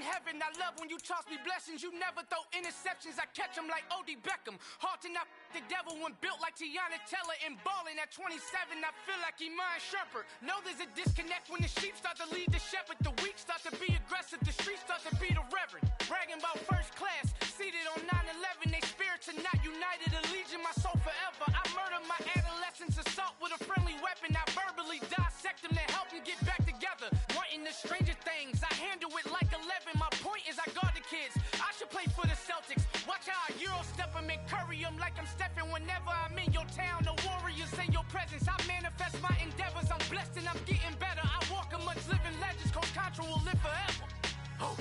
heaven. I love when you toss me blessings. You never throw interceptions. I catch them like O.D. Beckham. Hard to not the devil when built like Tiana Teller and balling at 27. I feel like Iman Shumpert. Know there's a disconnect when the sheep start to lead the shepherd. The weak start to be aggressive. The streets start to be the reverend. Bragging about first class. Seated on 9/11. They spirits are not united. Allegiant my soul forever. I murder my adolescence. Assault with a friendly weapon. I verbally dissect them to help them get back together. Wanting the stranger things. I handle it like 11. My point is I guard the kids. I should play for the Celtics. Watch how I Euro step them and curry them like I'm Stephen. Whenever I'm in your town, the Warriors in your presence. I manifest my endeavors. I'm blessed and I'm getting better. I walk amongst living legends. Coach Contra will live forever. Oh.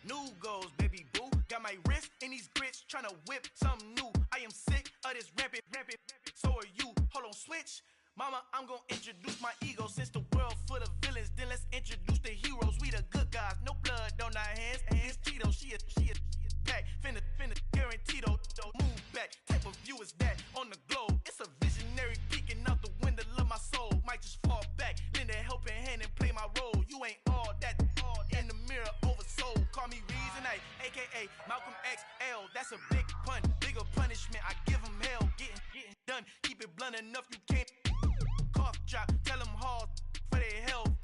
New goals, baby boo. Got my wrist in these grits, tryna whip something new. I am sick of this rampant. So are you. Hold on, switch. Mama, I'm gonna introduce my ego. Since the world full of villains, then let's introduce the heroes. We the good guys, no blood on our hands. Hands Tito, she a pack. Finna, guaranteed. Move back. Type of view is that on the globe? It's a visionary peeking out the window of my soul. Might just fall back, lend a helping hand and play my role. You ain't all that. In the mirror, oversold. Call me Reason A, aka Malcolm XL. That's a big pun, bigger punishment. I give him hell, getting done. Keep it blunt enough, you can't. Cough drop, tell them hard for their health.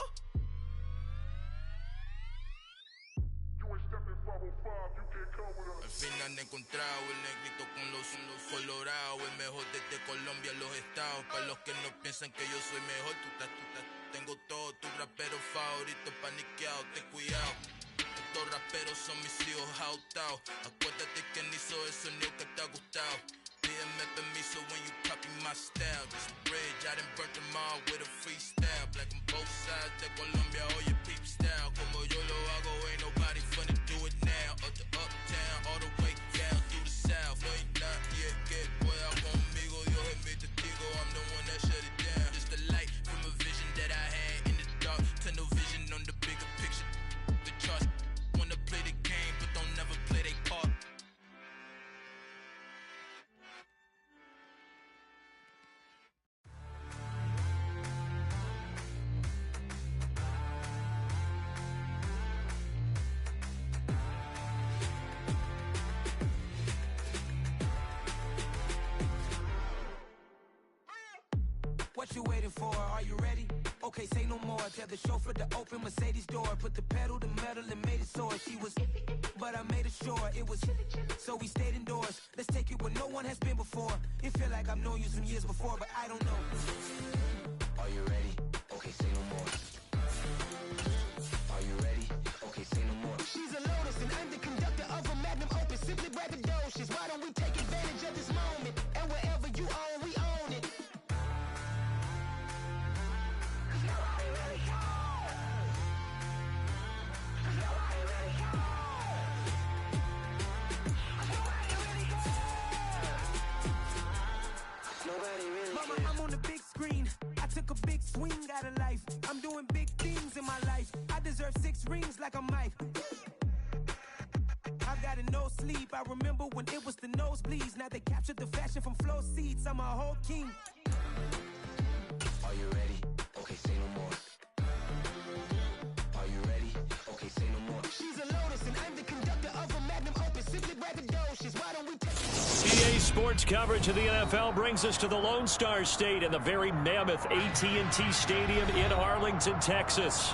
Al fin han encontrado el negrito con los colorados. El mejor desde Colombia, los estados. Para los que no piensan que yo soy mejor, tengo todo, tus raperos favoritos paniqueados, ten cuidado. Estos raperos son mis hijos jautados. Acuérdate que ni hizo el sonido que te ha gustado. Pídeme permiso when you copy my style. This bridge, I done burnt them all with a freestyle. Black on both sides de Colombia, oye peep style. Como yo lo hago, ain't nobody finna do it now. Up to uptown, all the way down through the south. No ain't not yet, que pueda conmigo. Dios es mi testigo, I'm the one that shut it down. Just a light from a vision that I had in the dark. Tunnel vision on the bigger picture. The trust, wanna play the game, but don't never play their part. What you waiting for? Are you ready? Okay, say no more. Tell the chauffeur to open Mercedes door. Put the pedal to metal and made it soar. She was, but I made it sure it was. So we stayed indoors. Let's take it where no one has been before. It feel like I've known you some years before, but I don't know. Are you ready? Okay, say no more. Are you ready? Okay, say no more. She's a Lotus and I'm the conductor of a Magnum Opus. Simply braggadocious. Why don't we take advantage of this moment? And wherever you own, we own it. Mama, I'm on the big screen. I took a big swing out of life. I'm doing big things in my life. I deserve 6 rings like a Mike. I've got no sleep. I remember when it was the nosebleeds. Now they captured the fashion from flow seats. I'm a whole king. Are you ready? Okay, say no more. Are you ready? Okay, say no more. She's a Lotus and I'm the conductor of a Magnum Opus. Simply braggadocious. Why don't we take EA Sports coverage of the NFL brings us to the Lone Star State in the very mammoth AT&T Stadium in Arlington, Texas.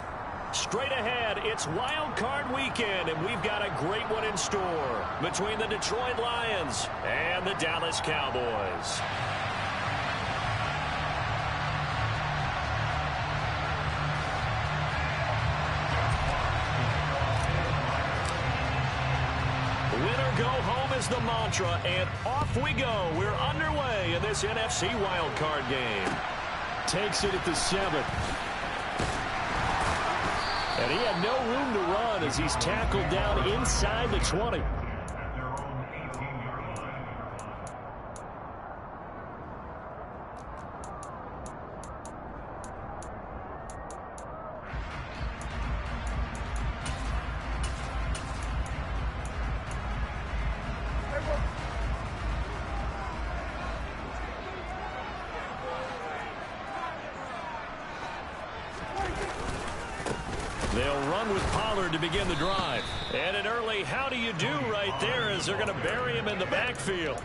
Straight ahead, it's Wildcard weekend, and we've got a great one in store between the Detroit Lions and the Dallas Cowboys. Winner go home is the mantra, and off we go. We're underway in this NFC wildcard game. Takes it at the 7th. And he had no room to run as he's tackled down inside the 20. run with Pollard to begin the drive. And an early how do you do right there as they're going to bury him in the backfield.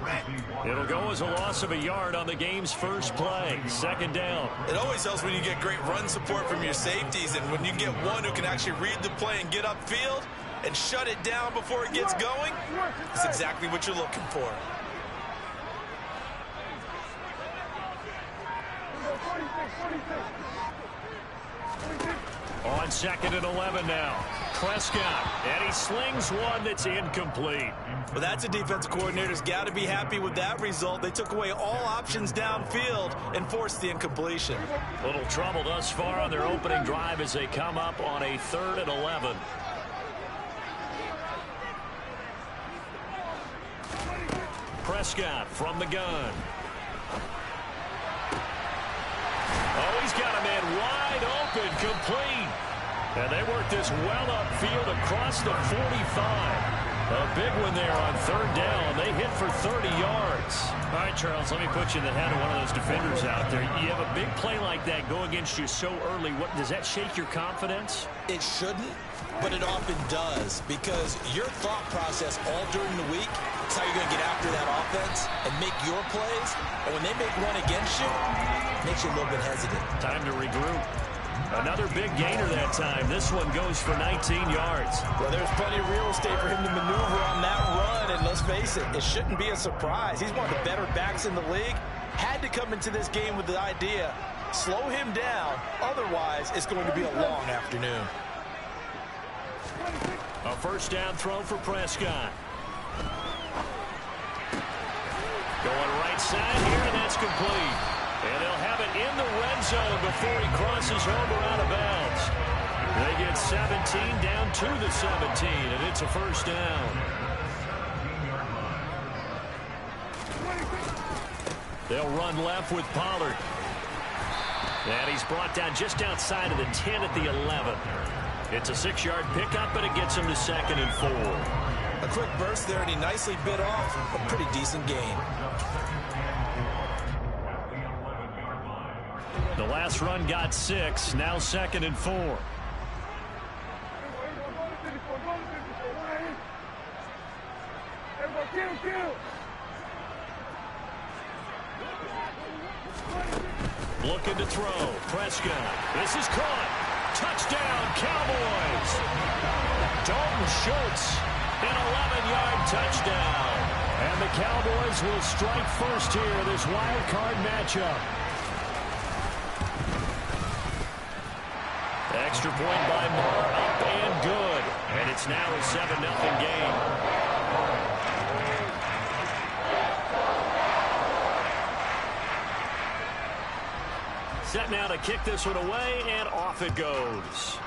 It'll go as a loss of a yard on the game's first play. Second down. It always helps when you get great run support from your safeties, and when you get one who can actually read the play and get upfield and shut it down before it gets going, that's exactly what you're looking for. On 2nd and 11 now. Prescott, and he slings one that's incomplete. Well, that's a defense coordinator's got to be happy with that result. They took away all options downfield and forced the incompletion. Little trouble thus far on their opening drive as they come up on a 3rd and 11. Prescott from the gun. Oh, he's got a man wide open, complete. And they work this well upfield across the 45. A big one there on 3rd down. They hit for 30 yards. All right, Charles, let me put you in the head of one of those defenders out there. You have a big play like that go against you so early. What does that shake your confidence? It shouldn't, but it often does, because your thought process all during the week is how you're going to get after that offense and make your plays. And when they make one against you, it makes you a little bit hesitant. Time to regroup. Another big gainer that time. This one goes for 19 yards. Well, there's plenty of real estate for him to maneuver on that run, and let's face it, it shouldn't be a surprise. He's one of the better backs in the league. Had to come into this game with the idea, slow him down, otherwise it's going to be a long afternoon. A first down throw for Prescott. Going right side here, and that's complete. And they'll have it in the red zone before he crosses over out of bounds. They get 17 down to the 17, and it's a first down. They'll run left with Pollard. And he's brought down just outside of the 10 at the 11. It's a 6-yard pickup, but it gets him to 2nd and 4. A quick burst there, and he nicely bit off a pretty decent gain. The last run got 6, now 2nd and 4. Looking to throw. Prescott. This is caught. Touchdown, Cowboys. Dalton Schultz, an 11-yard touchdown. And the Cowboys will strike first here in this wild card matchup. Extra point by Moore, up and good. And it's now a 7-0 game. Set now to kick this one away, and off it goes.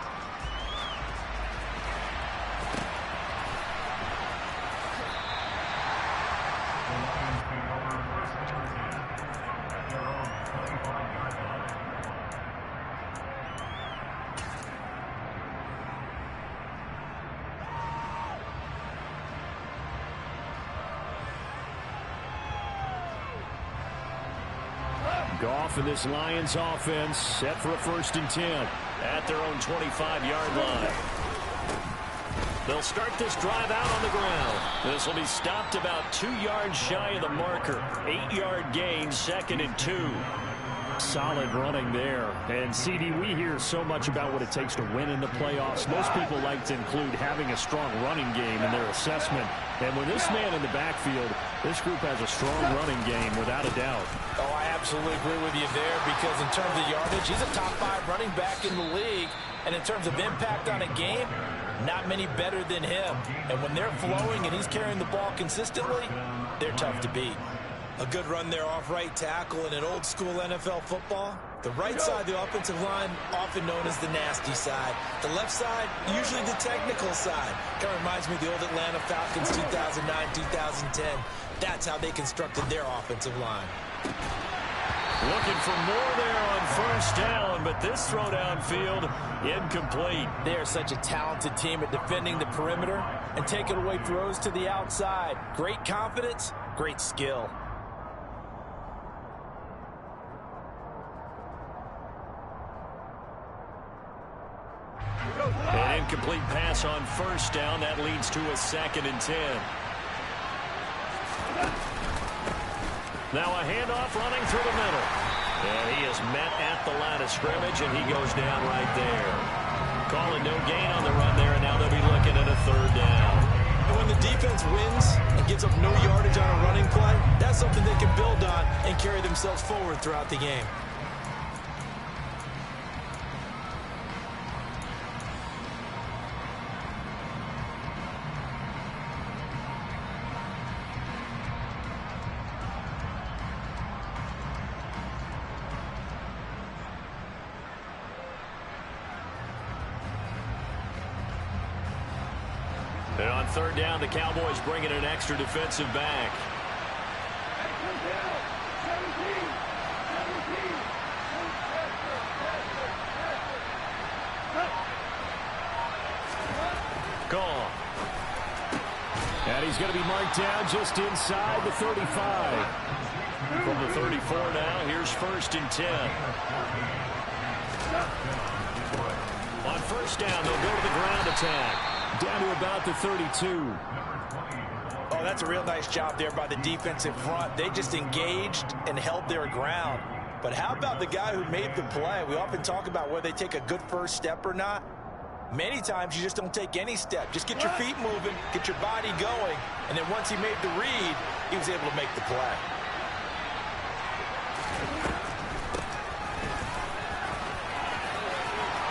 Goff and this Lions offense set for a 1st and 10 at their own 25-yard line. They'll start this drive out on the ground. This will be stopped about 2 yards shy of the marker. 8-yard gain, 2nd and 2. Solid running there. And, CD, we hear so much about what it takes to win in the playoffs. Most people like to include having a strong running game in their assessment. And with this man in the backfield, this group has a strong running game without a doubt. Oh, I absolutely agree with you there, because in terms of yardage, he's a top 5 running back in the league. And in terms of impact on a game, not many better than him. And when they're flowing and he's carrying the ball consistently, they're tough to beat. A good run there off right tackle in an old-school NFL football. The right side of the offensive line, often known as the nasty side. The left side, usually the technical side. Kind of reminds me of the old Atlanta Falcons 2009-2010. That's how they constructed their offensive line. Looking for more there on 1st down, but this throw downfield, incomplete. They are such a talented team at defending the perimeter and taking away throws to the outside. Great confidence, great skill. An incomplete pass on first down. That leads to a 2nd and 10. Now a handoff running through the middle. And he is met at the line of scrimmage, and he goes down right there. Calling no gain on the run there, and now they'll be looking at a 3rd down. And when the defense wins and gives up no yardage on a running play, that's something they can build on and carry themselves forward throughout the game. And on 3rd down, the Cowboys bring in an extra defensive back. Gone. And he's going to be marked down just inside the 35. From the 34 now, here's 1st and 10. On 1st down, they'll go to the ground attack. Down to about the 32. Oh, that's a real nice job there by the defensive front. They just engaged and held their ground. But how about the guy who made the play? We often talk about whether they take a good first step or not. Many times you just don't take any step. Just get your feet moving, get your body going, and then once he made the read, he was able to make the play.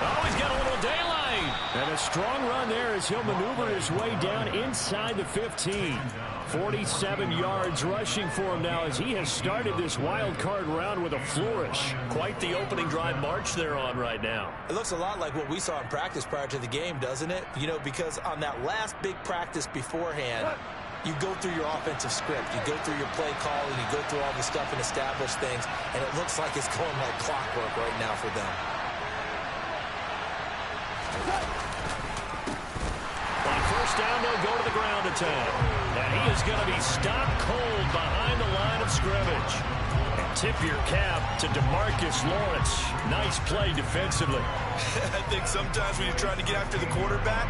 Oh, he's got a little daylight. And a strong run there as he'll maneuver his way down inside the 15. 47 yards rushing for him now as he has started this wild card round with a flourish. Quite the opening drive march they're on right now. It looks a lot like what we saw in practice prior to the game, doesn't it? You know, because on that last big practice beforehand, you go through your offensive script, you go through your play calling, you go through all the stuff and establish things, and it looks like it's going like clockwork right now for them. On 1st down, they'll go to the ground attack. And he is going to be stopped cold behind the line of scrimmage. And tip your cap to DeMarcus Lawrence. Nice play defensively. I think sometimes when you're trying to get after the quarterback,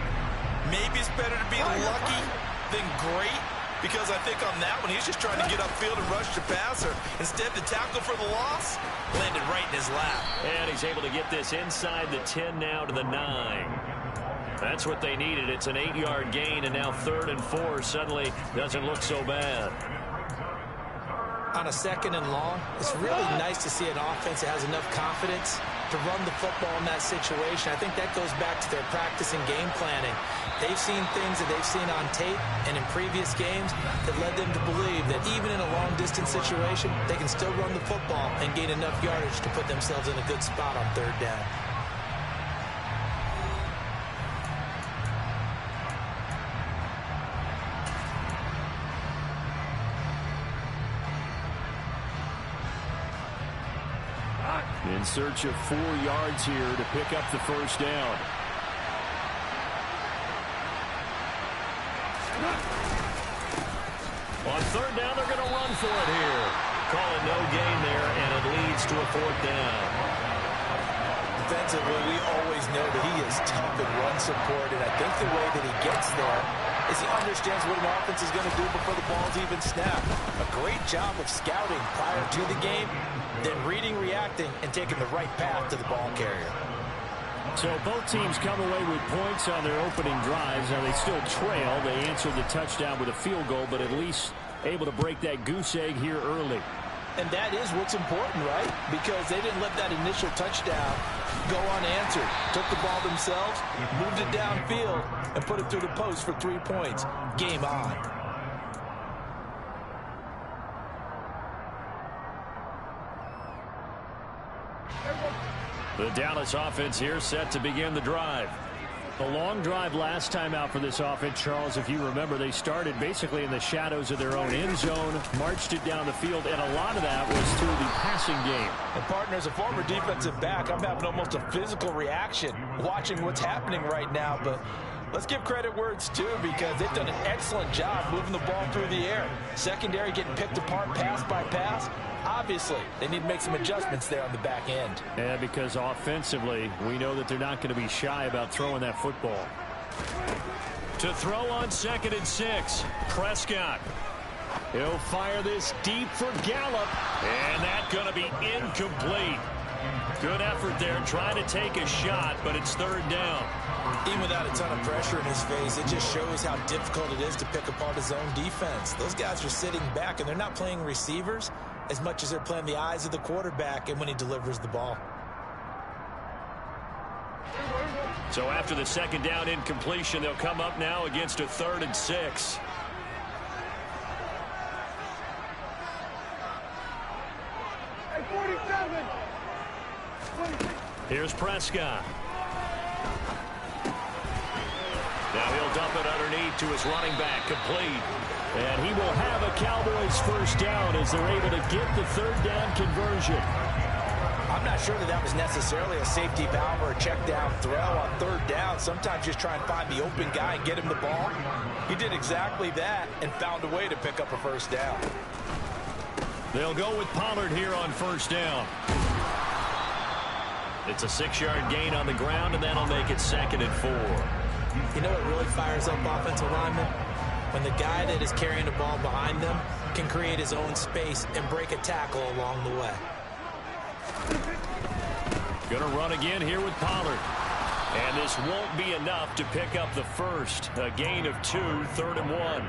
maybe it's better to be lucky than great. Because I think on that one, he's just trying to get upfield and rush the passer. Instead, the tackle for the loss landed right in his lap. And he's able to get this inside the 10 now to the 9. That's what they needed. It's an 8-yard gain, and now 3rd and 4 suddenly doesn't look so bad. On a 2nd and long, it's really nice to see an offense that has enough confidence to run the football in that situation. I think that goes back to their practice and game planning. They've seen things that they've seen on tape and in previous games that led them to believe that even in a long-distance situation, they can still run the football and gain enough yardage to put themselves in a good spot on 3rd down. In search of 4 yards here to pick up the 1st down. On 3rd down, they're going to run for it here. Calling no gain there, and it leads to a 4th down. Defensively, we always know that he is tough in run support, and I think the way that he gets there is he understands what an offense is going to do before the ball's even snapped. A great job of scouting prior to the game, then reading, reacting, and taking the right path to the ball carrier. So both teams come away with points on their opening drives. Now they still trail. They answered the touchdown with a field goal, but at least able to break that goose egg here early. And that is what's important, right? Because they didn't let that initial touchdown go unanswered. Took the ball themselves, moved it downfield, and put it through the post for 3 points. Game on. The Dallas offense here set to begin the drive. The long drive last time out for this offense, Charles, if you remember, they started basically in the shadows of their own end zone, marched it down the field, and a lot of that was through the passing game. And partner, as a former defensive back, I'm having almost a physical reaction watching what's happening right now, but let's give credit where it's due because they've done an excellent job moving the ball through the air. Secondary getting picked apart pass by pass. Obviously, they need to make some adjustments there on the back end. Yeah, because offensively, we know that they're not going to be shy about throwing that football. To throw on 2nd and 6, Prescott. He'll fire this deep for Gallup, and that's going to be incomplete. Good effort there trying to take a shot, but it's 3rd down. Even without a ton of pressure in his face, it just shows how difficult it is to pick apart his own defense. Those guys are sitting back, and they're not playing receivers as much as they're playing the eyes of the quarterback and when he delivers the ball. So after the 2nd down incompletion, they'll come up now against a 3rd and 6. Here's Prescott. Now he'll dump it underneath to his running back, complete. And he will have a Cowboys 1st down as they're able to get the 3rd down conversion. I'm not sure that was necessarily a safety valve or a check down throw on 3rd down. Sometimes just try and find the open guy and get him the ball. He did exactly that and found a way to pick up a 1st down. They'll go with Pollard here on 1st down. It's a 6-yard gain on the ground, and that'll make it 2nd and 4. You know what really fires up offensive linemen? When the guy that is carrying the ball behind them can create his own space and break a tackle along the way. Going to run again here with Pollard. And this won't be enough to pick up the 1st. A gain of 2, 3rd and 1.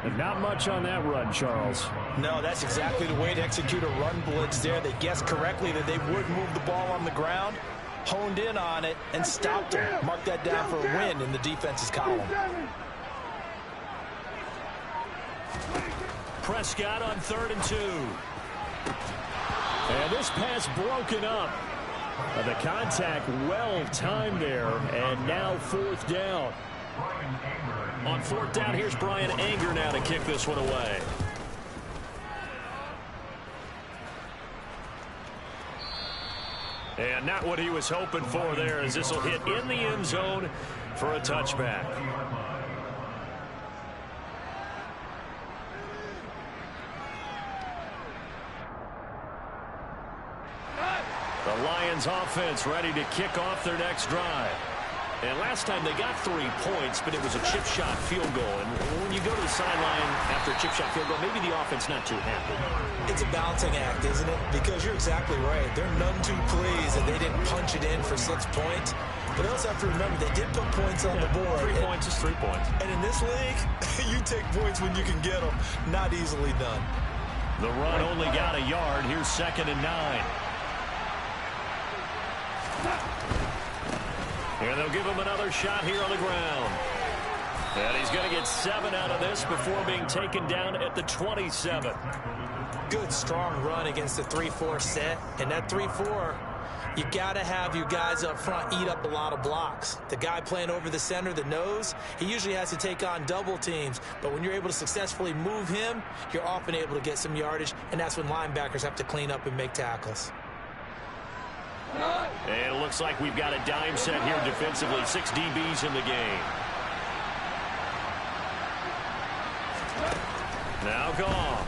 And not much on that run, Charles. No, that's exactly the way to execute a run blitz there. They guessed correctly that they would move the ball on the ground, honed in on it, and stopped him. Mark that down for a win in the defense's column. Prescott on 3rd and 2. And this pass broken up. The contact well timed there, and now 4th down. On 4th down, here's Brian Anger now to kick this one away. And not what he was hoping for there, as this will hit in the end zone for a touchback. The Lions offense ready to kick off their next drive. And last time they got 3 points, but it was a chip shot field goal. And when you go to the sideline after a chip shot field goal, maybe the offense not too happy. It's a balancing act, isn't it? Because you're exactly right. They're none too pleased that they didn't punch it in for 6 points. But they also have to remember they did put points on the board. 3 points is 3 points. And in this league, you take points when you can get them. Not easily done. The run only got a yard. Here's 2nd and 9. And they'll give him another shot here on the ground. And he's going to get 7 out of this before being taken down at the 27. Good, strong run against the 3-4 set. And that 3-4, you got to have your guys up front eat up a lot of blocks. The guy playing over the center, the nose, he usually has to take on double teams. But when you're able to successfully move him, you're often able to get some yardage. And that's when linebackers have to clean up and make tackles. And it looks like we've got a dime set here defensively. 6 DBs in the game. Now Goff.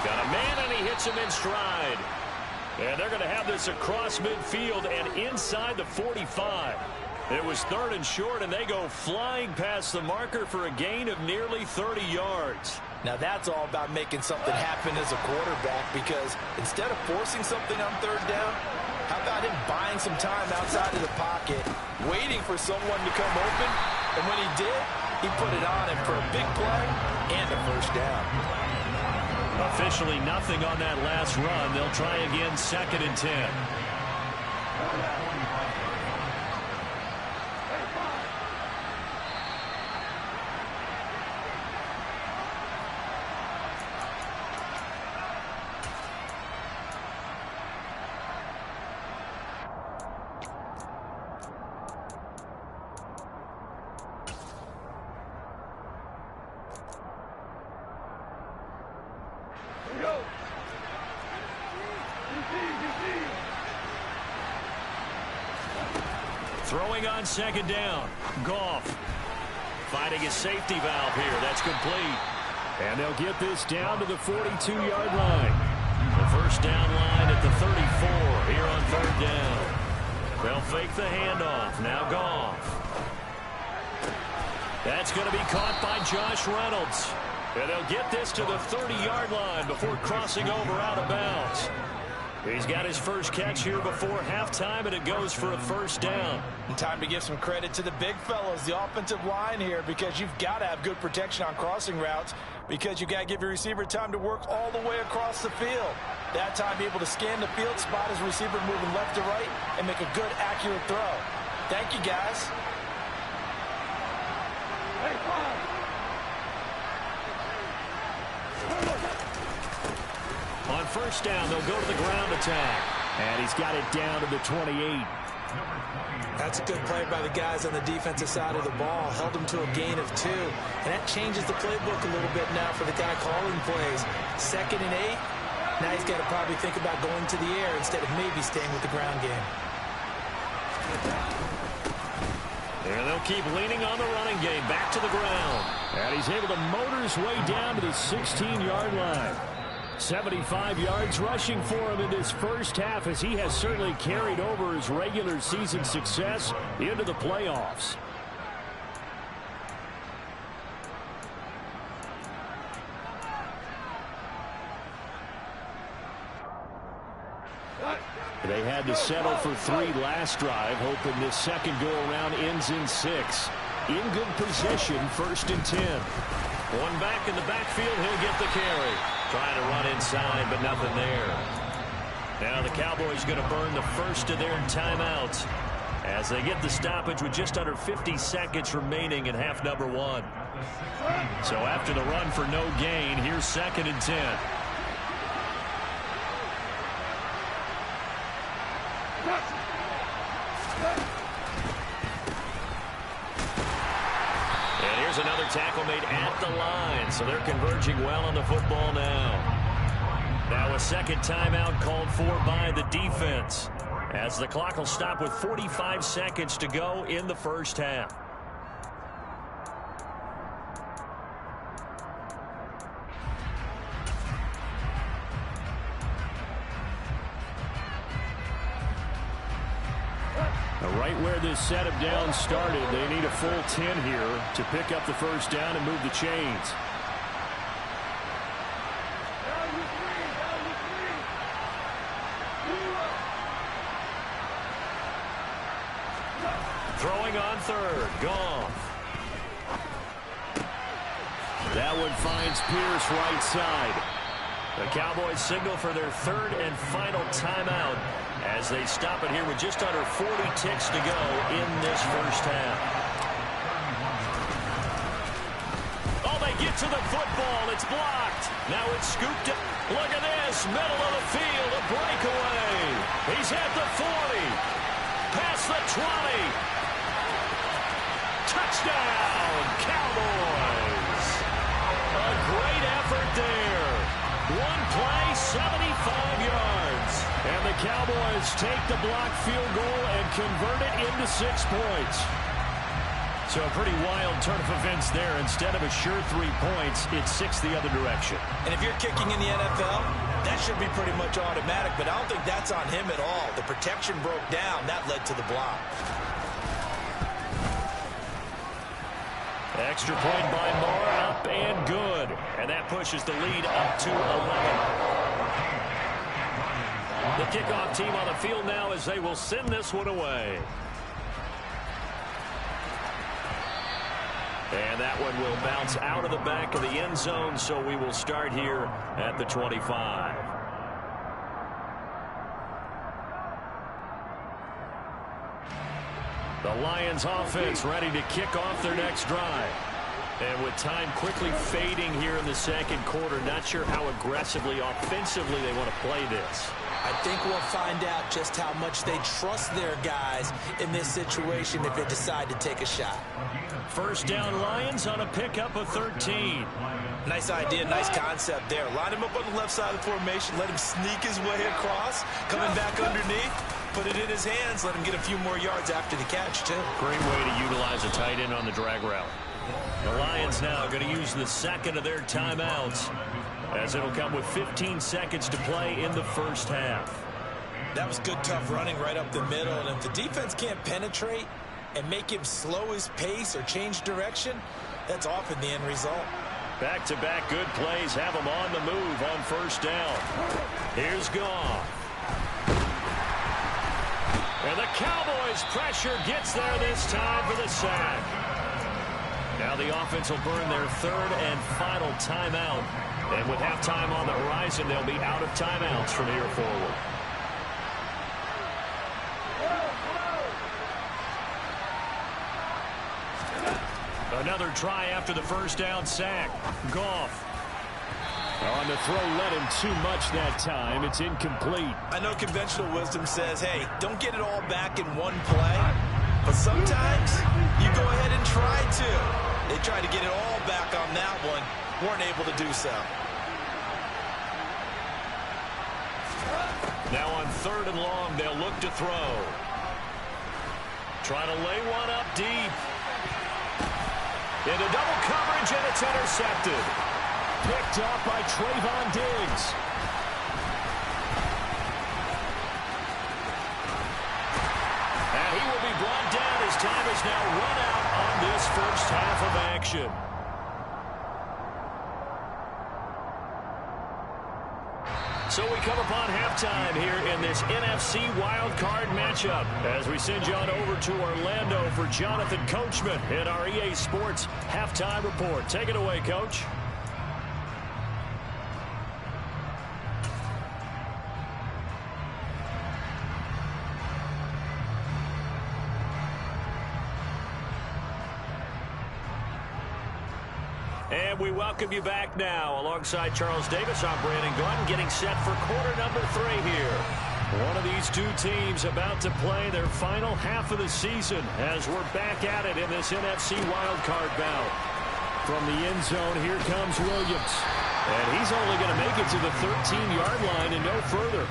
Got a man, and he hits him in stride. And they're going to have this across midfield and inside the 45. It was 3rd and short, and they go flying past the marker for a gain of nearly 30 yards. Now that's all about making something happen as a quarterback, because instead of forcing something on 3rd down, how about him buying some time outside of the pocket, waiting for someone to come open, and when he did, he put it on him for a big play and a 1st down. Officially nothing on that last run. They'll try again 2nd and 10. Throwing on 2nd down. Goff finding his safety valve here. That's complete. And they'll get this down to the 42-yard line. The first down line at the 34 here on third down. They'll fake the handoff. Now Goff. That's going to be caught by Josh Reynolds. And they'll get this to the 30-yard line before crossing over out of bounds. He's got his first catch here before halftime, and it goes for a first down. And time to give some credit to the big fellas, the offensive line here, because you've got to have good protection on crossing routes, because you've got to give your receiver time to work all the way across the field. That time, be able to scan the field, spot his receiver moving left to right, and make a good, accurate throw. Thank you, guys. On first down, they'll go to the ground attack. And he's got it down to the 28. That's a good play by the guys on the defensive side of the ball. Held them to a gain of 2. And that changes the playbook a little bit now for the guy calling plays. 2nd and 8. Now he's got to probably think about going to the air instead of maybe staying with the ground game. And they'll keep leaning on the running game. Back to the ground. And he's able to motor his way down to the 16-yard line. 75 yards rushing for him in this first half, as he has certainly carried over his regular season success into the playoffs. They had to settle for 3 last drive, hoping this second go-around ends in 6. In good position, 1st and 10. One back in the backfield, he'll get the carry. Trying to run inside, but nothing there. Now the Cowboys going to burn the first of their timeouts as they get the stoppage with just under 50 seconds remaining in half number 1. So after the run for no gain, here's 2nd and 10. And here's another tackle made at the line, so they're converging well on the football now. Now a second timeout called for by the defense, as the clock will stop with 45 seconds to go in the first half. Right where this setup down started, they need a full 10 here to pick up the first down and move the chains. Throwing on third, Goff. That one finds Pierce right side. The Cowboys signal for their 3rd and final timeout as they stop it here with just under 40 ticks to go in this first half. Oh, they get to the football. It's blocked. Now it's scooped up. Look at this. Middle of the field, a breakaway. He's at the 40. Past the 20. Touchdown, Cowboys. A great effort there. One play, 75 yards. And the Cowboys take the blocked field goal and convert it into 6 points. So a pretty wild turn of events there. Instead of a sure 3 points, it's 6 the other direction. And if you're kicking in the NFL, that should be pretty much automatic, but I don't think that's on him at all. The protection broke down. That led to the block. Extra point by Moore, up and good. And that pushes the lead up to 11. The kickoff team on the field now as they will send this one away. And that one will bounce out of the back of the end zone, so we will start here at the 25. The Lions offense ready to kick off their next drive. And with time quickly fading here in the second quarter, not sure how aggressively, offensively they want to play this. I think we'll find out just how much they trust their guys in this situation if they decide to take a shot. First down, Lions on a pickup of 13. Nice idea, nice concept there. Line him up on the left side of the formation, let him sneak his way across, coming back underneath, put it in his hands, let him get a few more yards after the catch, too. Great way to utilize a tight end on the drag route. The Lions now going to use the second of their timeouts, as it'll come with 15 seconds to play in the first half. That was good, tough running right up the middle. And if the defense can't penetrate and make him slow his pace or change direction, that's often the end result. Back-to-back good plays have him on the move on first down. Here's Goff. And the Cowboys' pressure gets there this time for the sack. Now the offense will burn their third and final timeout. And with halftime on the horizon, they'll be out of timeouts from here forward. Another try after the first down sack. Goff. On the throw, led him too much that time. It's incomplete. I know conventional wisdom says, hey, don't get it all back in one play. But sometimes you go ahead and try to. They tried to get it all back on that one. Weren't able to do so. Now on third and long, they'll look to throw. Trying to lay one up deep. Into double coverage, and it's intercepted. Picked up by Trayvon Diggs. And he will be brought down as time is now run out on this first half of action. So we come upon halftime here in this NFC Wildcard matchup as we send you on over to Orlando for Jonathan Coachman in our EA Sports Halftime Report. Take it away, Coach. And we welcome you back now. Alongside Charles Davis, I'm Brandon Gordon, getting set for quarter number 3 here. One of these two teams about to play their final half of the season as we're back at it in this NFC wildcard bout. From the end zone, here comes Williams. And he's only going to make it to the 13-yard line and no further.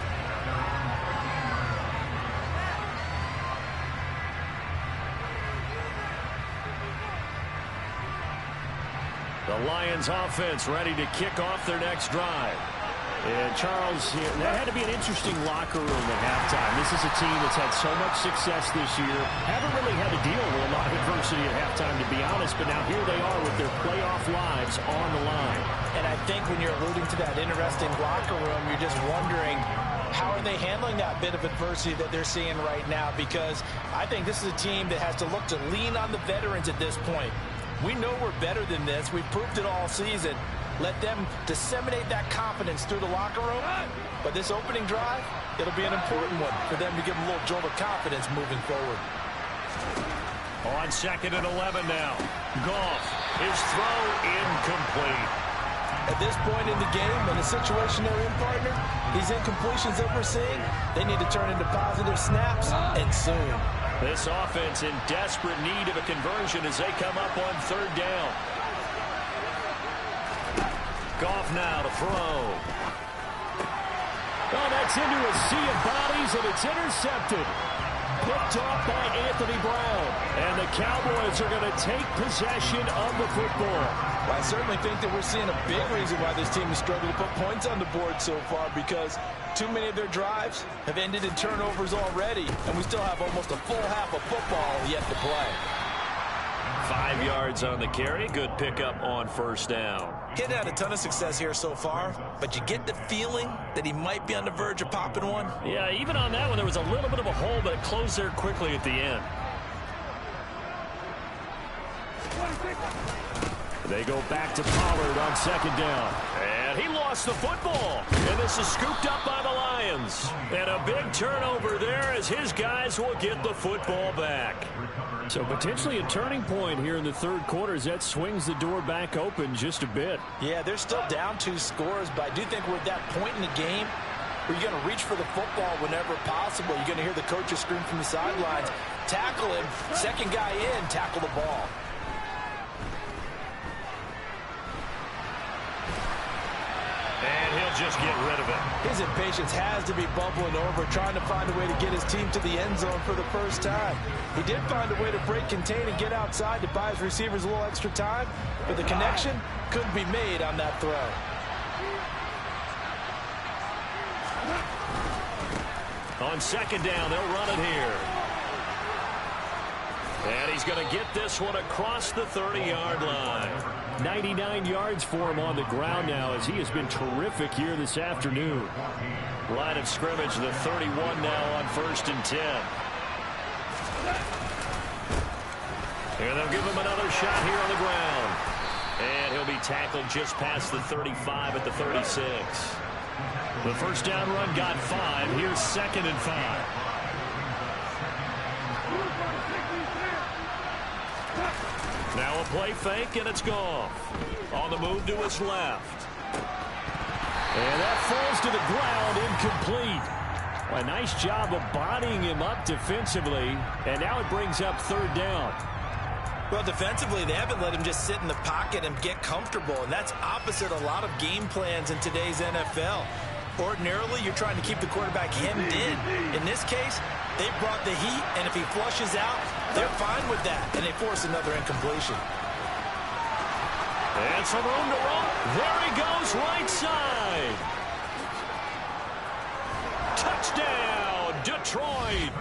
The Lions offense ready to kick off their next drive. And Charles, that had to be an interesting locker room at halftime. This is a team that's had so much success this year. Haven't really had to deal with a lot of adversity at halftime, to be honest. But now here they are with their playoff lives on the line. And I think when you're alluding to that interesting locker room, you're just wondering, how are they handling that bit of adversity that they're seeing right now? Because I think this is a team that has to look to lean on the veterans at this point. We know we're better than this. We've proved it all season. Let them disseminate that confidence through the locker room. But this opening drive, it'll be an important one for them to give them a little jolt of confidence moving forward. On second and 11 now. Goff, his throw incomplete. At this point in the game, in the situation they're in, partner, these incompletions that we're seeing, they need to turn into positive snaps, and soon. This offense in desperate need of a conversion as they come up on third down. Goff now to throw. Oh, that's into a sea of bodies, and it's intercepted. Picked off by Anthony Brown. And the Cowboys are going to take possession of the football. Well, I certainly think that we're seeing a big reason why this team has struggled to put points on the board so far, because too many of their drives have ended in turnovers already, and we still have almost a full half of football yet to play. 5 yards on the carry. Good pickup on first down. He hadn't had a ton of success here so far, but you get the feeling that he might be on the verge of popping one. Yeah, even on that one, there was a little bit of a hole, but it closed there quickly at the end. They go back to Pollard on second down. And he lost the football. And this is scooped up by the Lions. And a big turnover there as his guys will get the football back. So potentially a turning point here in the third quarter as that swings the door back open just a bit. Yeah, they're still down 2 scores, but I do think we're at that point in the game where you're going to reach for the football whenever possible. You're going to hear the coaches scream from the sidelines, tackle him, second guy in, tackle the ball. And he'll just get rid of it. His impatience has to be bubbling over, trying to find a way to get his team to the end zone for the first time. He did find a way to break, contain, and get outside to buy his receivers a little extra time, but the connection couldn't be made on that throw. On second down, they'll run it here. And he's going to get this one across the 30-yard line. 99 yards for him on the ground now, as he has been terrific here this afternoon. Line of scrimmage, the 31 now on 1st and 10. And they'll give him another shot here on the ground. And he'll be tackled just past the 35 at the 36. The first down run got 5. Here's 2nd and 5. Now a play fake, and it's Goff. On the move to his left. And that falls to the ground, incomplete. A nice job of bodying him up defensively, and now it brings up 3rd down. Well, defensively, they haven't let him just sit in the pocket and get comfortable, and that's opposite a lot of game plans in today's NFL. Ordinarily, you're trying to keep the quarterback hemmed in. In this case, they brought the heat, and if he flushes out, they're fine with that, and they force another incompletion. And some room to run. There he goes, right side. Touchdown, Detroit.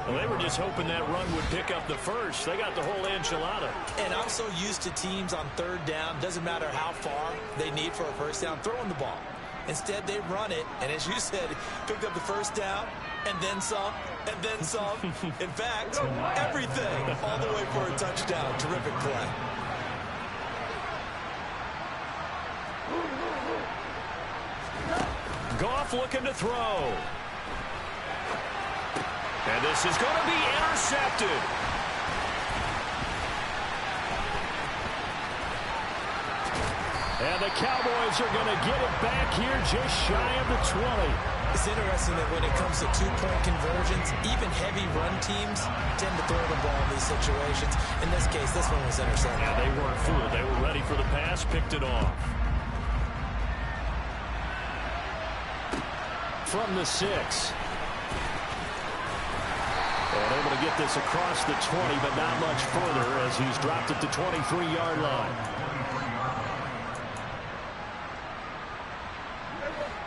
Well, they were just hoping that run would pick up the first. They got the whole enchilada. And I'm so used to teams on 3rd down, doesn't matter how far they need for a first down, throwing the ball. Instead, they run it, and as you said, picked up the first down, and then some, and then some. In fact, everything, all the way for a touchdown. Terrific play. Goff looking to throw. And this is going to be intercepted. And the Cowboys are going to get it back here just shy of the 20. It's interesting that when it comes to 2-point conversions, even heavy run teams tend to throw the ball in these situations. In this case, this one was intercepted. Yeah, they weren't fooled. They were ready for the pass, picked it off. From the 6. And able to get this across the 20, but not much further as he's dropped at the 23-yard line.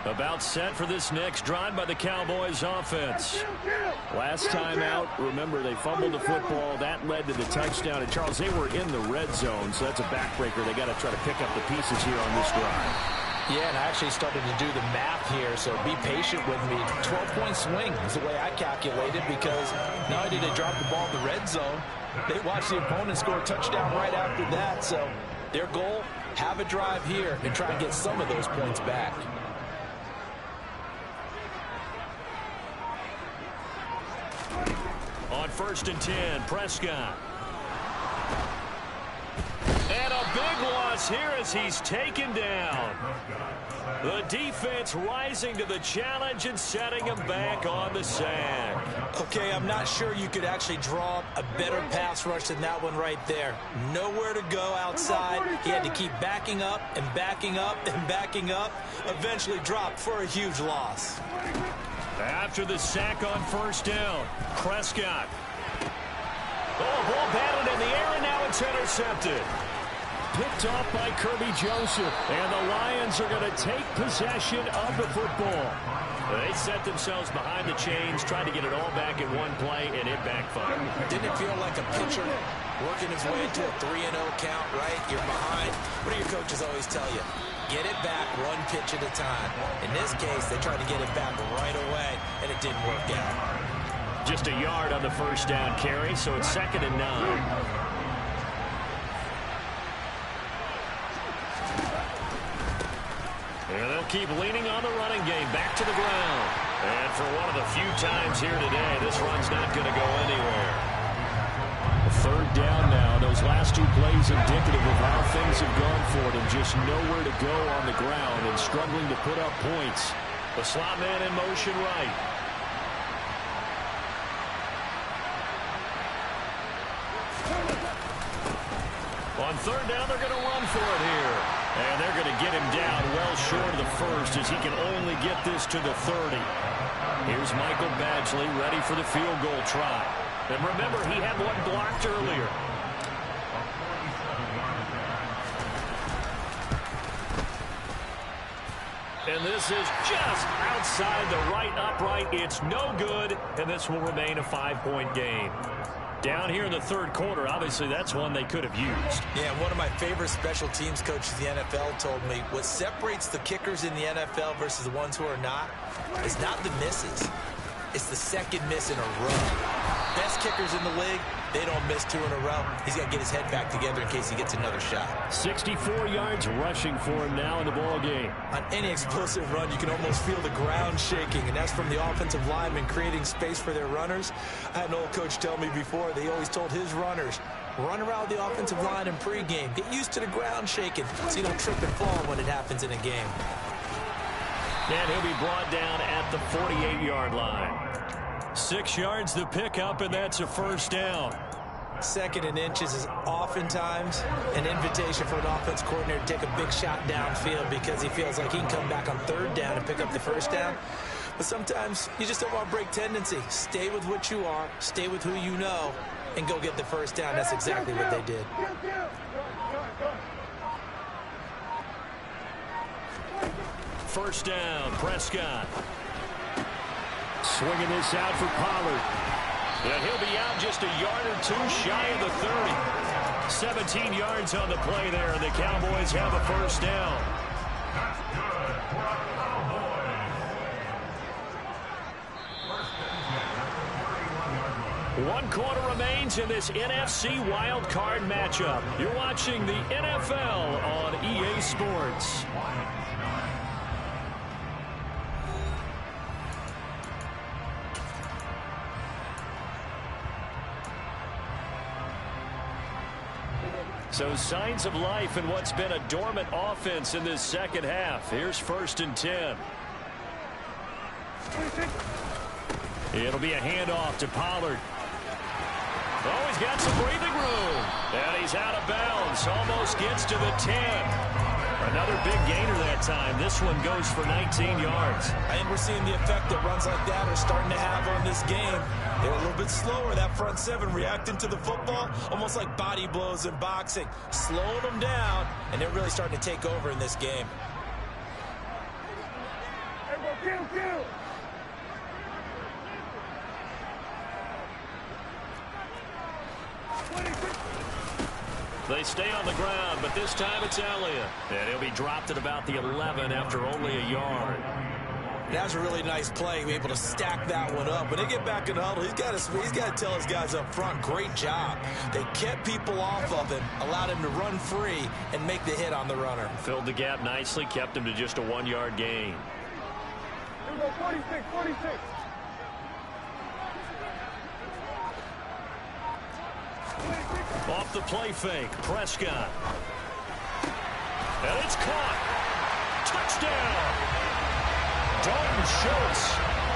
About set for this next drive by the Cowboys offense. Last time out, remember, they fumbled the football. That led to the touchdown. And, Charles, they were in the red zone, so that's a backbreaker. They got to try to pick up the pieces here on this drive. Yeah, and I actually started to do the math here, so be patient with me. 12-point swing is the way I calculated, because not only did they drop the ball in the red zone, they watched the opponent score a touchdown right after that. So their goal, have a drive here and try and get some of those points back. On 1st and 10, Prescott. And a big loss here as he's taken down. The defense rising to the challenge and setting him back on the sack. Okay, I'm not sure you could actually draw a better pass rush than that one right there. Nowhere to go outside. He had to keep backing up and backing up and backing up. Eventually dropped for a huge loss. After the sack on 1st down, Prescott. Oh, ball batted in the air, and now it's intercepted. Picked off by Kirby Joseph. And the Lions are going to take possession of the football. They set themselves behind the chains, tried to get it all back in one play, and it backfired. Didn't it feel like a pitcher working his way into a 3-0 count, right? You're behind. What do your coaches always tell you? Get it back one pitch at a time. In this case, they tried to get it back right away, and it didn't work out. Just a yard on the first down carry, so it's 2nd and 9. And they'll keep leaning on the running game back to the ground. And for one of the few times here today, this run's not going to go anywhere. 3rd down now. Those last 2 plays indicative of how things have gone for them. Just nowhere to go on the ground and struggling to put up points. The slot man in motion right. On 3rd down, they're going to run for it here. And they're going to get him down well short of the first as he can only get this to the 30. Here's Michael Badgley ready for the field goal try. And remember, he had one blocked earlier. And this is just outside the right upright. It's no good, and this will remain a 5-point game. Down here in the third quarter, obviously that's one they could have used. Yeah, one of my favorite special teams coaches in the NFL told me what separates the kickers in the NFL versus the ones who are not is not the misses. It's the second miss in a row. Best kickers in the league, they don't miss 2 in a row. He's got to get his head back together in case he gets another shot. 64 yards rushing for him now in the ball game. On any explosive run, you can almost feel the ground shaking, and that's from the offensive linemen creating space for their runners. I had an old coach tell me before, they always told his runners, run around the offensive line in pregame. Get used to the ground shaking so you don't trip and fall when it happens in a game. And he'll be brought down at the 48-yard line. 6 yards the pickup, and that's a first down. Second and inches is oftentimes an invitation for an offense coordinator to take a big shot downfield because he feels like he can come back on third down and pick up the first down. But sometimes you just don't want to break tendency. Stay with what you are, stay with who you know, and go get the first down. That's exactly what they did. First down, Prescott. Swinging this out for Pollard. And he'll be out just a yard or two shy of the 30. 17 yards on the play there, and the Cowboys have a first down. One quarter remains in this NFC Wildcard matchup. You're watching the NFL on EA Sports. So signs of life in what's been a dormant offense in this second half. Here's 1st and 10. It'll be a handoff to Pollard. Oh, he's got some breathing room. And he's out of bounds. Almost gets to the 10. Another big gainer that time. This one goes for 19 yards. I think we're seeing the effect that runs like that are starting to have on this game. They're a little bit slower, that front seven, reacting to the football, almost like body blows in boxing. Slowing them down, and they're really starting to take over in this game. They stay on the ground, but this time it's Elliott. And he'll be dropped at about the 11 after only a yard. That was a really nice play, able to stack that one up. When they get back in the huddle, he's got to tell his guys up front, great job. They kept people off of him, allowed him to run free and make the hit on the runner. Filled the gap nicely, kept him to just a 1-yard gain. Here we go, 46, 46. Off the play fake, Prescott. And it's caught. Touchdown. Dalton Schultz,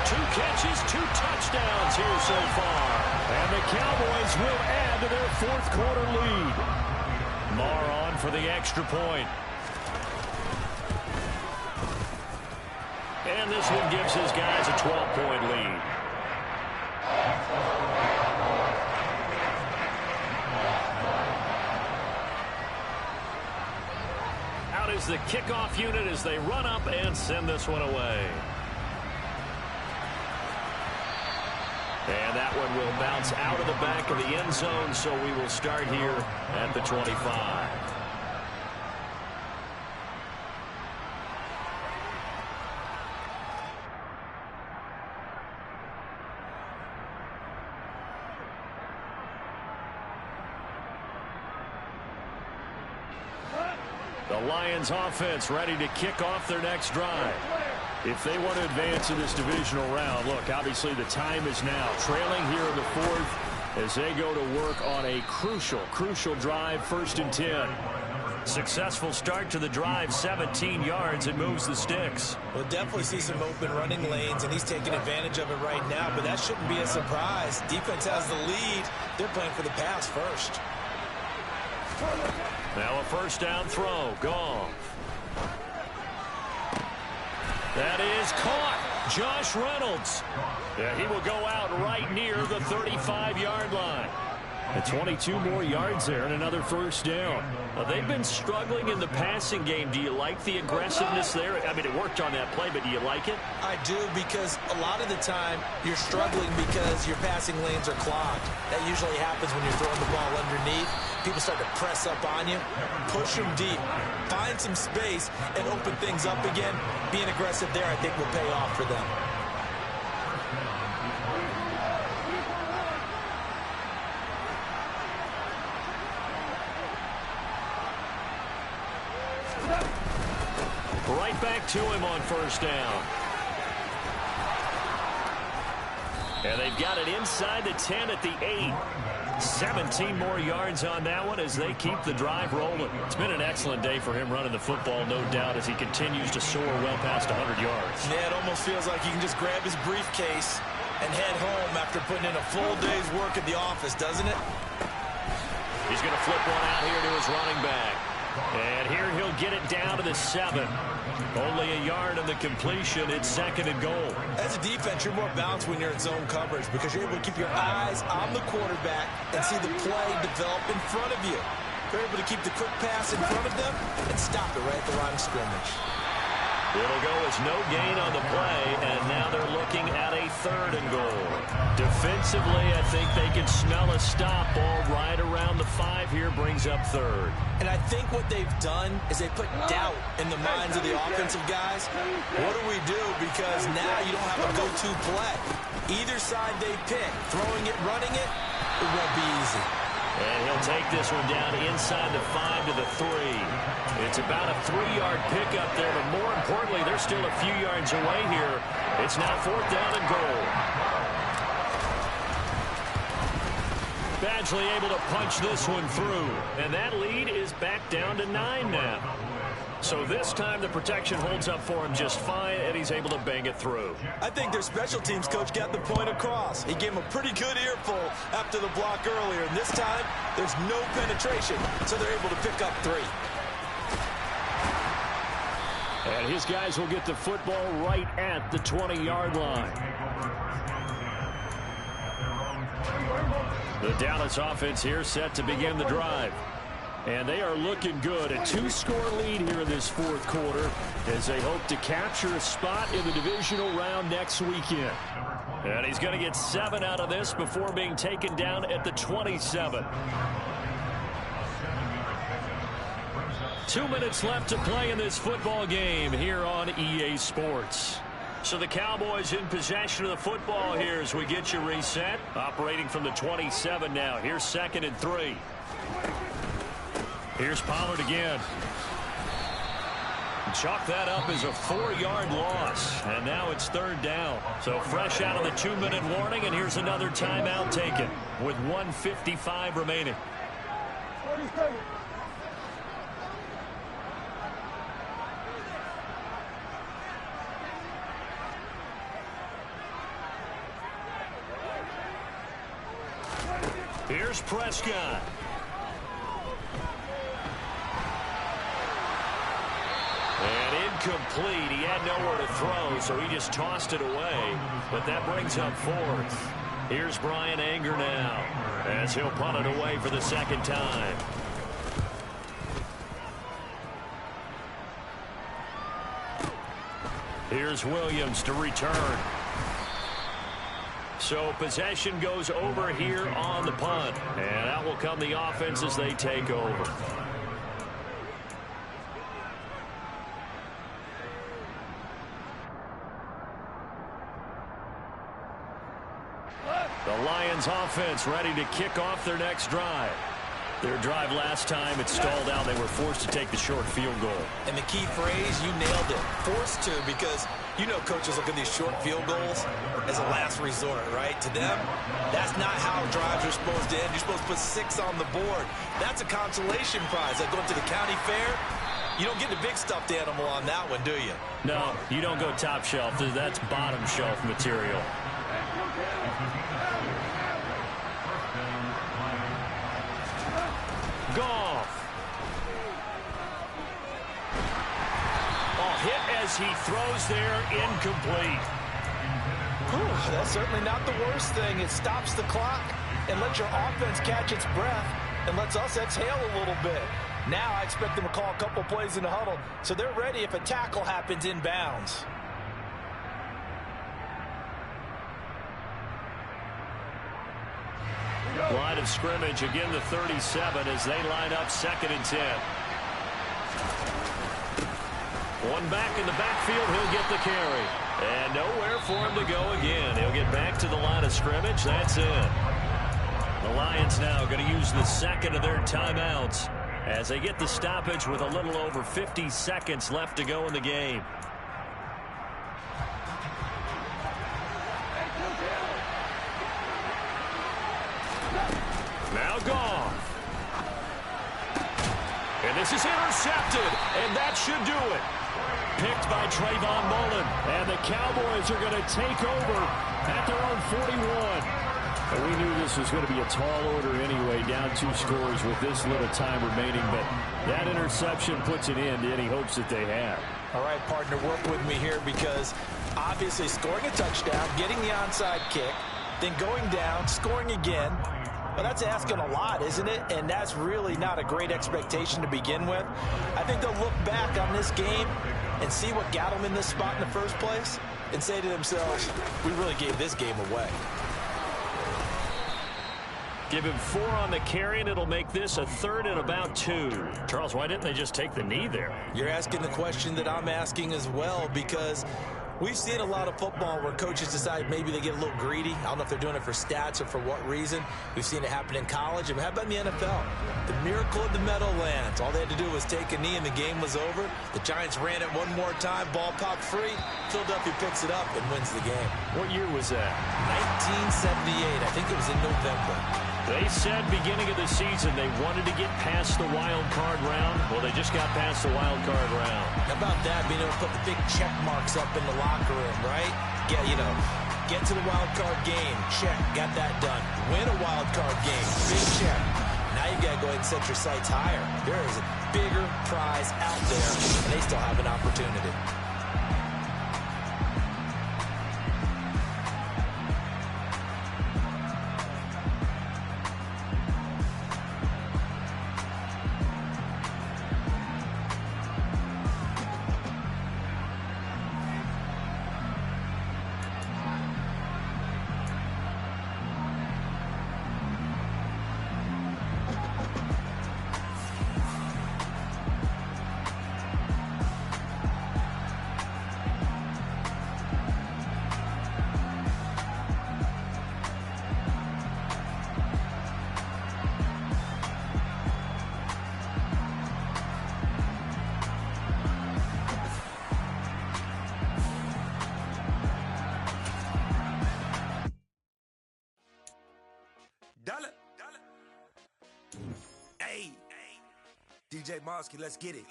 2 catches, 2 touchdowns here so far. And the Cowboys will add to their 4th quarter lead. Marr on for the extra point. And this one gives his guys a 12-point lead. Out is the kickoff unit as they run up and send this one away. And that one will bounce out of the back of the end zone, so we will start here at the 25. The Lions offense ready to kick off their next drive. If they want to advance in this divisional round, look, obviously the time is now. Trailing here in the 4th as they go to work on a crucial drive, 1st and 10. Successful start to the drive, 17 yards, and moves the sticks. We'll definitely see some open running lanes, and he's taking advantage of it right now, but that shouldn't be a surprise. Defense has the lead. They're playing for the pass first. Now a 1st down throw. Goff. is caught. Josh Reynolds. Yeah, he will go out right near the 35-yard line. And 22 more yards there and another first down. Now, they've been struggling in the passing game. Do you like the aggressiveness there? I mean, it worked on that play, but do you like it? I do, because a lot of the time you're struggling because your passing lanes are clogged. That usually happens when you're throwing the ball underneath. People start to press up on you. Push them deep. Find some space and open things up again. Being aggressive there, I think, will pay off for them. Right back to him on first down. And they've got it inside the 10 at the 8. 17 more yards on that one as they keep the drive rolling. It's been an excellent day for him running the football, no doubt, as he continues to soar well past 100 yards. Yeah, it almost feels like he can just grab his briefcase and head home after putting in a full day's work at the office, doesn't it? He's going to flip one out here to his running back. And here he'll get it down to the 7. Only a yard of the completion. It's 2nd and goal. As a defense, you're more balanced when you're in zone coverage because you're able to keep your eyes on the quarterback and see the play develop in front of you. You're able to keep the quick pass in front of them and stop it right at the line of scrimmage. It'll go as no gain on the play, and now they're looking at a 3rd and goal. Defensively, I think they can smell a stop. Ball right around the 5 here, brings up 3rd. And I think what they've done is they put doubt in the minds of the offensive guys. What do we do? Because now you don't have a go-to play. Either side they pick, throwing it, running it, it won't be easy. And he'll take this one down inside the 5 to the 3. It's about a 3-yard pickup there, but more importantly, they're still a few yards away here. It's now 4th down and goal. Badgley able to punch this one through, and that lead is back down to 9 now. So this time the protection holds up for him just fine, and he's able to bang it through. I think their special teams coach got the point across. He gave him a pretty good earful after the block earlier, and this time there's no penetration, so they're able to pick up 3. And his guys will get the football right at the 20-yard line. The Dallas offense here set to begin the drive. And they are looking good. A 2-score lead here in this 4th quarter as they hope to capture a spot in the divisional round next weekend. And he's going to get 7 out of this before being taken down at the 27. 2 minutes left to play in this football game here on EA Sports. So the Cowboys in possession of the football here as we get you reset. Operating from the 27 now. Here's 2nd and 3. Here's Pollard again. Chalk that up as a 4-yard loss. And now it's 3rd down. So fresh out of the 2-minute warning, and here's another timeout taken with 1:55 remaining. Here's Prescott. And incomplete. He had nowhere to throw, so he just tossed it away. But that brings up 4th. Here's Brian Anger now as he'll punt it away for the 2nd time. Here's Williams to return. So possession goes over here on the punt. And out will come the offense as they take over. The Lions offense ready to kick off their next drive. Their drive last time, it stalled out. They were forced to take the short field goal. And the key phrase, you nailed it. Forced to, because you know coaches look at these short field goals as a last resort, right? To them, that's not how drives are supposed to end. You're supposed to put 6 on the board. That's a consolation prize. Like going to the county fair, you don't get the big stuffed animal on that one, do you? No, you don't go top shelf. That's bottom shelf material. Goff. Ball hit as he throws there, incomplete. Whew, that's certainly not the worst thing. It stops the clock and lets your offense catch its breath and lets us exhale a little bit. Now I expect them to call a couple plays in the huddle so they're ready if a tackle happens inbounds. Line of scrimmage, again the 37 as they line up 2nd and 10. One back in the backfield, he'll get the carry. And nowhere for him to go again. He'll get back to the line of scrimmage. That's it. The Lions now going to use the 2nd of their timeouts as they get the stoppage with a little over 50 seconds left to go in the game. Now gone. And this is intercepted, and that should do it. Picked by Trayvon Mullen. And the Cowboys are going to take over at their own 41. And we knew this was going to be a tall order anyway, down 2 scores with this little time remaining. But that interception puts an end to any hopes that they have. All right, partner, work with me here because obviously scoring a touchdown, getting the onside kick, then going down, scoring again. Well, that's asking a lot, isn't it? And that's really not a great expectation to begin with. I think they'll look back on this game and see what got them in this spot in the first place and say to themselves, we really gave this game away. Give him 4 on the carry, and it'll make this a 3rd and about 2. Charles, why didn't they just take the knee there? You're asking the question that I'm asking as well, because we've seen a lot of football where coaches decide maybe they get a little greedy. I don't know if they're doing it for stats or for what reason. We've seen it happen in college. And how about in the NFL? The miracle of the Meadowlands. All they had to do was take a knee and the game was over. The Giants ran it one more time. Ball popped free. Philadelphia picks it up and wins the game. What year was that? 1978. I think it was in November. They said beginning of the season they wanted to get past the wild card round. Well, they just got past the wild card round. How about that? Being able to put the big check marks up in the locker room, right? Get to the wild card game. Check. Got that done. Win a wild card game. Big check. Now you got to go ahead and set your sights higher. There is a bigger prize out there, and they still have an opportunity. DJ Mosky, let's get it.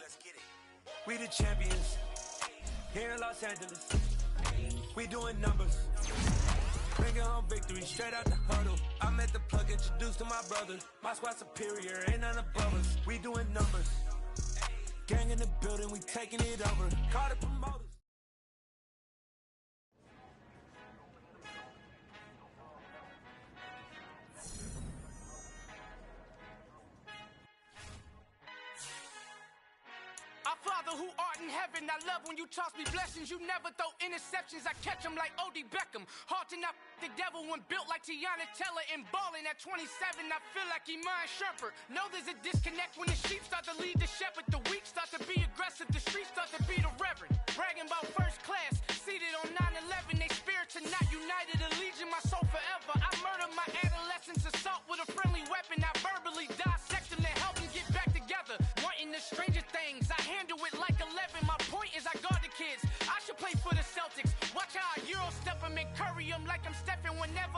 We the champions here in Los Angeles. We doing numbers. Bringing home victory straight out the huddle. I met the plug, introduced to my brother. My squad superior, ain't none above us. We doing numbers. Gang in the building, we taking it over. Call the promoters. Father who art in heaven, I love when you toss me blessings. You never throw interceptions, I catch them like O.D. Beckham. Hard to not the devil when built like Tiana Teller. And balling at 27, I feel like Iman Shumpert. Know there's a disconnect when the sheep start to lead the shepherd. The weak start to be aggressive, the streets start to be the reverend. Bragging about first class, seated on 9/11. They spirits are not united, a legion, my soul forever. I murdered my adolescence, assault with a friendly weapon. I verbally dissect them to help them get back together. Wanting the stranger things, I handle it like 11. My point is I guard the kids. I should play for the Celtics. Watch how I Euro step them and curry them like I'm stepping whenever